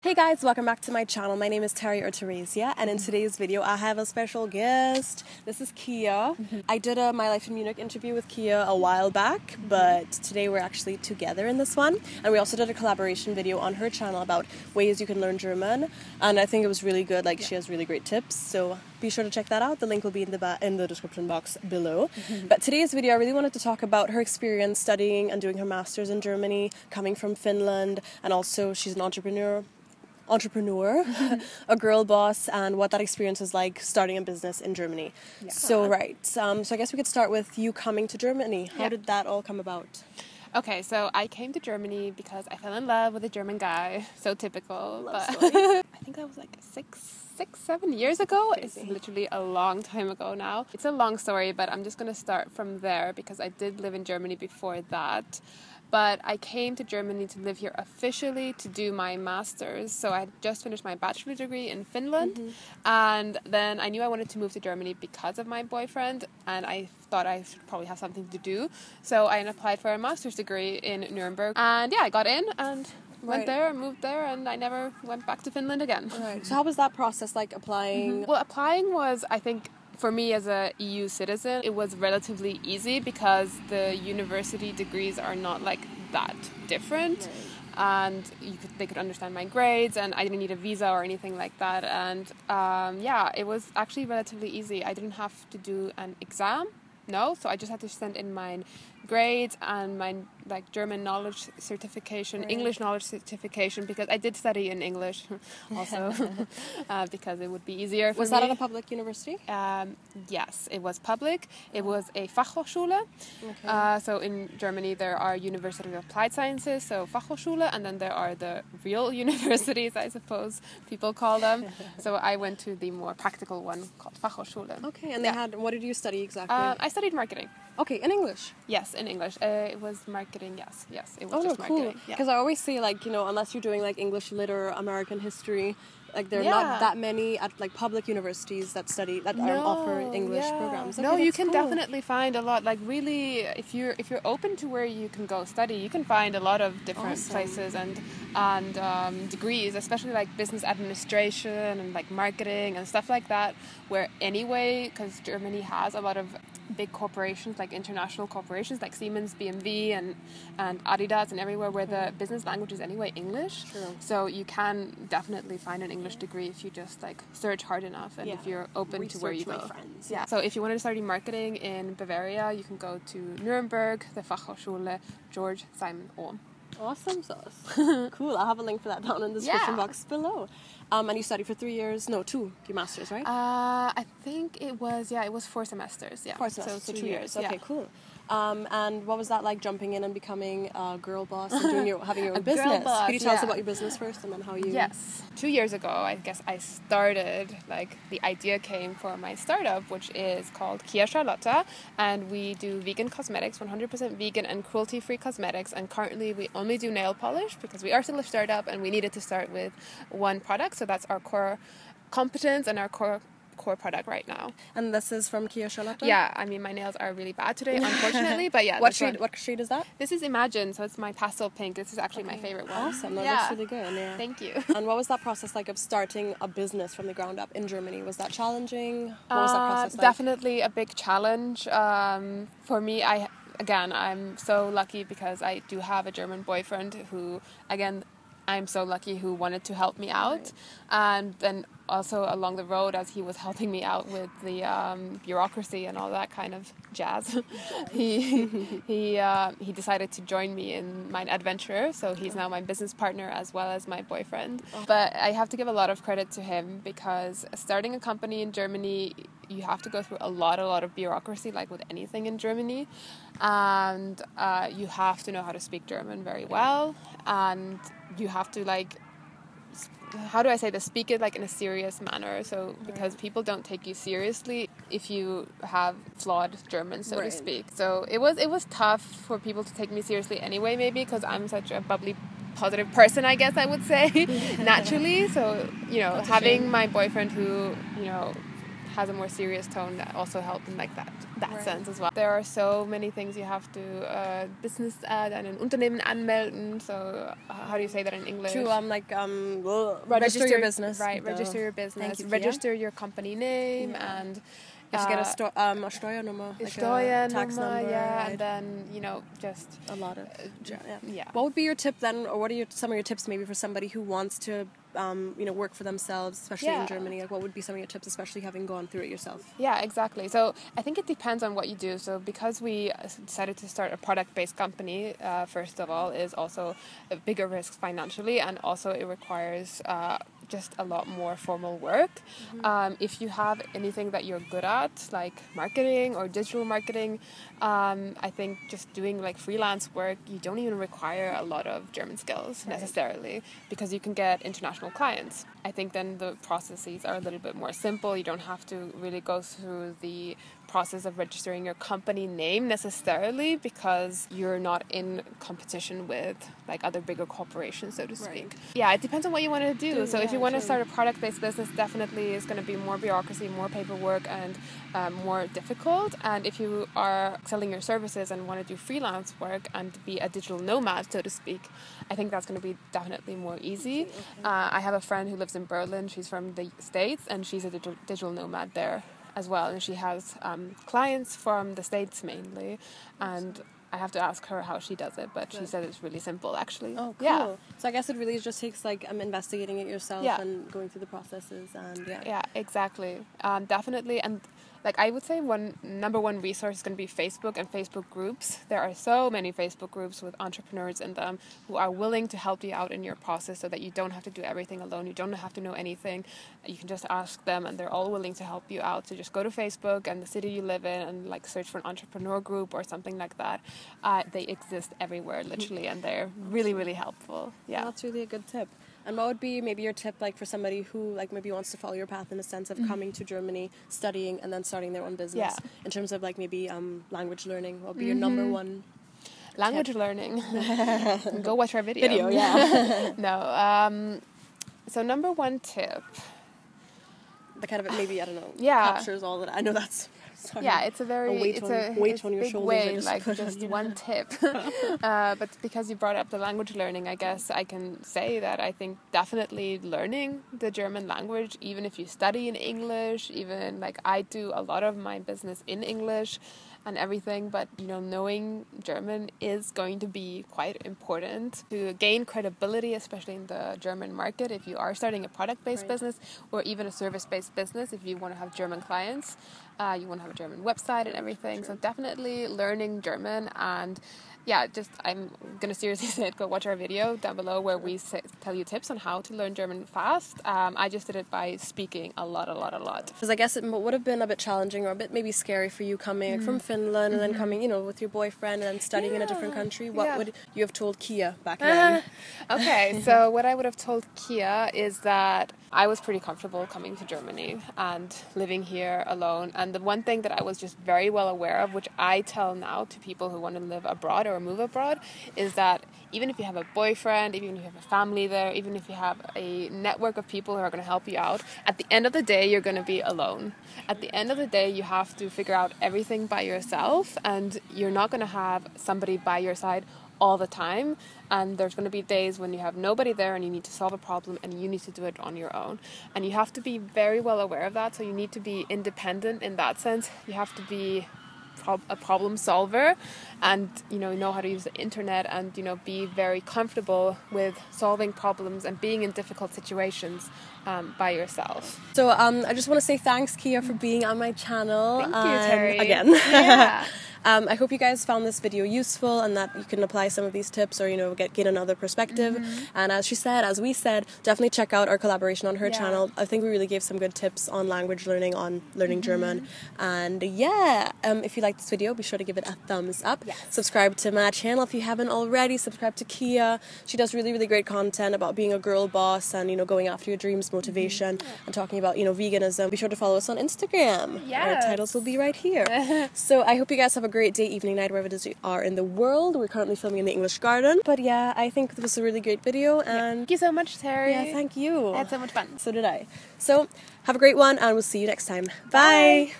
Hey guys, welcome back to my channel. My name is Theresia, and in today's video I have a special guest. This is Kia. I did a My Life in Munich interview with Kia a while back, but today we're actually together in this one. And we also did a collaboration video on her channel about ways you can learn German, and I think it was really good. She has really great tips, so be sure to check that out. The link will be in the description box below. But today's video, I really wanted to talk about her experience studying and doing her master's in Germany, coming from Finland, and also she's an entrepreneur, a girl boss, and what that experience is like starting a business in Germany. Yeah. So I guess we could start with you coming to Germany. How did that all come about? Okay, so I came to Germany because I fell in love with a German guy. So typical. Love story. I think that was like 7 years ago. Crazy. It's literally a long time ago now. It's a long story, but I'm just going to start from there because I did live in Germany before that. But I came to Germany to live here officially to do my master's. So I had just finished my bachelor degree in Finland. And then I knew I wanted to move to Germany because of my boyfriend. And I thought I should probably have something to do. So I applied for a master's degree in Nuremberg. And yeah, I got in and went there, moved there, and I never went back to Finland again. Right. So how was that process, like applying? Well, applying was, I think, for me as a EU citizen, it was relatively easy because the university degrees are not like that different. Right. And they could understand my grades, and I didn't need a visa or anything like that. And it was actually relatively easy. I didn't have to do an exam. No, so I just had to send in my grades and my German knowledge certification, English knowledge certification, because I did study in English also because it would be easier for me. Was that at a public university? Yes, it was public. It was a Fachhochschule. Okay. So in Germany there are University of Applied Sciences, so Fachhochschule, and then there are the real universities, I suppose people call them. So I went to the more practical one called Fachhochschule. Okay, and what did you study exactly? I studied marketing. Okay, in English? Yes, in English. It was marketing, yes, it was just marketing. Cool. Because I always say, unless you're doing, English lit or American history, there are not that many at, public universities that offer English programs. Okay, no, you can definitely find a lot. Really, if you're open to where you can go study, you can find a lot of different places and degrees, especially business administration and marketing and stuff like that, where anyway, because Germany has a lot of big corporations, international corporations like Siemens, BMW and Adidas and everywhere, where the business language is anyway English. True. So you can definitely find an English degree if you just search hard enough and if you're open to where you go. Friends. Yeah. So if you wanted to study marketing in Bavaria, you can go to Nuremberg, the Fachhochschule George Simon Ohm. Awesome sauce. Cool. I'll have a link for that down in the description box below. And you studied for 3 years, no, 2, your master's, right? I think it was 4 semesters. Yeah. 4 semesters, so 2 years. Okay, yeah. cool. And what was that like, jumping in and becoming a girl boss and having your own business? Boss, Could you tell us about your business first and then how you... Yes. 2 years ago, I guess I started, the idea came for my startup, which is called Charlotta, and we do vegan cosmetics, 100% vegan and cruelty-free cosmetics, and currently we only do nail polish because we are still a startup and we needed to start with one product, so that's our core competence and our core product right now. And this is from Charlotta? Yeah, I mean, my nails are really bad today, unfortunately, but yeah. What shade is that? This is Imagine, so it's my pastel pink. This is actually my favorite one. Awesome, that looks really good. Yeah. Thank you. And what was that process like of starting a business from the ground up in Germany? Was that challenging? What was that process like? Definitely a big challenge. For me, I'm so lucky because I do have a German boyfriend who, I'm so lucky, who wanted to help me out. Right. And then also along the road, as he was helping me out with the bureaucracy and all that kind of jazz, he decided to join me in my adventure. So he's now my business partner as well as my boyfriend. But I have to give a lot of credit to him because starting a company in Germany, you have to go through a lot of bureaucracy, like with anything in Germany. And you have to know how to speak German very well. And you have to how do I say this? Speak it in a serious manner. So because people don't take you seriously if you have flawed German, so to speak. So it was tough for people to take me seriously anyway, maybe because I'm such a bubbly, positive person, I guess I would say, naturally. So, having my boyfriend who, has a more serious tone that also help in like that sense as well. There are so many things you have to business ad and an Unternehmen anmelden. So how do you say that in English? To register your business. Right, register your business. Register your company name and you have to get a Steuernummer, like a tax number, right? And then, you know, just a lot of What would be your tip then, or what are some of your tips maybe for somebody who wants to work for themselves, especially in Germany? Like, what would be some of your tips, especially having gone through it yourself? Yeah, exactly. So I think it depends on what you do. So because we decided to start a product-based company, first of all, is also a bigger risk financially, and also it requires just a lot more formal work. If you have anything that you're good at, like marketing or digital marketing, I think just doing like freelance work, you don't even require a lot of German skills necessarily, because you can get international clients. I think then the processes are a little bit more simple. You don't have to really go through the process of registering your company name necessarily, because you're not in competition with like other bigger corporations, so to speak. Yeah, it depends on what you want to do. So if you want to start a product-based business, definitely it's going to be more bureaucracy, more paperwork, and more difficult. And if you are selling your services and want to do freelance work and be a digital nomad, so to speak, I think that's going to be definitely more easy. I have a friend who lives in Berlin. She's from the States, and she's a digital nomad there as well, and she has clients from the States mainly, and I have to ask her how she does it, but she said it's really simple actually. Oh, cool. Yeah. So I guess it really just takes like investigating it yourself and going through the processes, and yeah, exactly. Definitely. And like I would say number one resource is going to be Facebook and Facebook groups. There are so many Facebook groups with entrepreneurs in them who are willing to help you out in your process, so that you don't have to do everything alone. You don't have to know anything. You can just ask them, and they're all willing to help you out. So just go to Facebook and the city you live in and like search for an entrepreneur group or something like that. They exist everywhere, literally, and they're really, really helpful. Yeah, that's really a good tip. And what would be maybe your tip, like for somebody who like maybe wants to follow your path in the sense of coming to Germany, studying, and then starting their own business? In terms of like maybe language learning, what would be your number one language tip? Learning? Go watch our video. No. So number one tip. The kind of maybe captures all that. I know that's. Sorry. Yeah, it's a very weight on your big shoulders. Weight, like just one tip. But because you brought up the language learning, I guess I can say that I think definitely learning the German language, even if you study in English, even like I do a lot of my business in English and everything, but knowing German is going to be quite important to gain credibility, especially in the German market. If you are starting a product-based business, or even a service-based business, if you want to have German clients, you want to have a German website and everything. So definitely learning German. And yeah, I'm going to seriously say it, go watch our video down below where we tell you tips on how to learn German fast. I just did it by speaking a lot. Because I guess it would have been a bit challenging or a bit maybe scary for you coming from Finland and then coming, with your boyfriend and then studying in a different country. What would you have told Kia back then? Okay, so what I would have told Kia is that I was pretty comfortable coming to Germany and living here alone. And the one thing that I was just very well aware of, which I tell now to people who want to live abroad or move abroad, is that even if you have a boyfriend, even if you have a family there, even if you have a network of people who are going to help you out, at the end of the day, you're going to be alone. At the end of the day, you have to figure out everything by yourself, and you're not going to have somebody by your side all the time, and there's going to be days when you have nobody there and you need to solve a problem and you need to do it on your own, and you have to be very well aware of that. So you need to be independent in that sense. You have to be a problem solver, and know how to use the internet, and be very comfortable with solving problems and being in difficult situations by yourself. So I just want to say thanks, Kia, for being on my channel. Thank you, Terry. Again. Yeah. I hope you guys found this video useful and that you can apply some of these tips or, gain another perspective. And as we said, definitely check out our collaboration on her channel. I think we really gave some good tips on language learning, on learning German. And if you liked this video, be sure to give it a thumbs up. Yes. Subscribe to my channel if you haven't already. Subscribe to Kia. She does really, really great content about being a girl boss and, going after your dreams, motivation, and talking about, veganism. Be sure to follow us on Instagram. Yes. Our titles will be right here. So I hope you guys have a great day, evening, night, wherever it is you are in the world. We're currently filming in the English garden. But yeah, I think this was a really great video. And thank you so much, Terry. Yeah, thank you. I had so much fun. So did I. So have a great one, and we'll see you next time. Bye.